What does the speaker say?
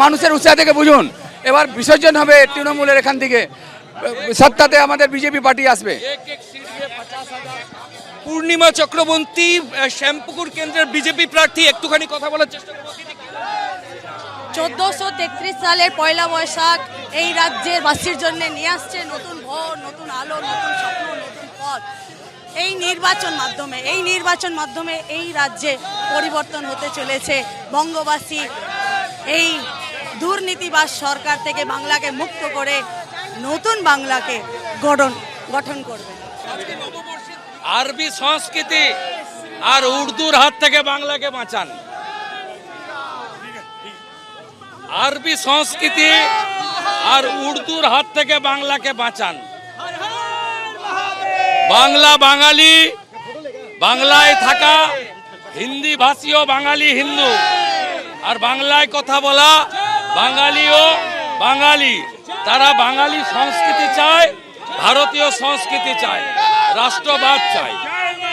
মানুষের উৎসাহ থেকে বুঝুন, এবার বিসর্জন হবে তৃণমূলের এখান থেকে, সত্তাতে আমাদের বিজেপি পার্টি আসবে। পূর্ণিমা চক্রবর্তী শ্যামপুকুর কেন্দ্রের বিজেপি প্রার্থী, একটুখানি কথা বলার চেষ্টা করব। 1433 সালের পয়লা বৈশাখ এই রাজ্যের বাসীর জন্য নিয়ে আসছে নতুন ভোর, নতুন আলো, নতুন স্বপ্ন, নতুন পথ। এই নির্বাচন মাধ্যমে এই রাজ্যে পরিবর্তন হতে চলেছে। বঙ্গবাসী এই দুর্নীতিবাজ সরকার থেকে বাংলাকে মুক্ত করে নতুন বাংলাকে গঠন করবে। আরবি সংস্কৃতি আর উর্দুর হাত থেকে বাংলাকে বাঁচান। আরবি সংস্কৃতি আর উর্দুর হাত থেকে বাংলাকে বাঁচান। বাংলা বাঙালি, বাংলায় থাকা হিন্দি ভাষীয় বাঙালি হিন্দু, আর বাংলায় কথা বলা বাঙালিও বাঙালি। তারা বাঙালি সংস্কৃতি চায়, ভারতীয় সংস্কৃতি চায়, রাষ্ট্রবাদ চায়।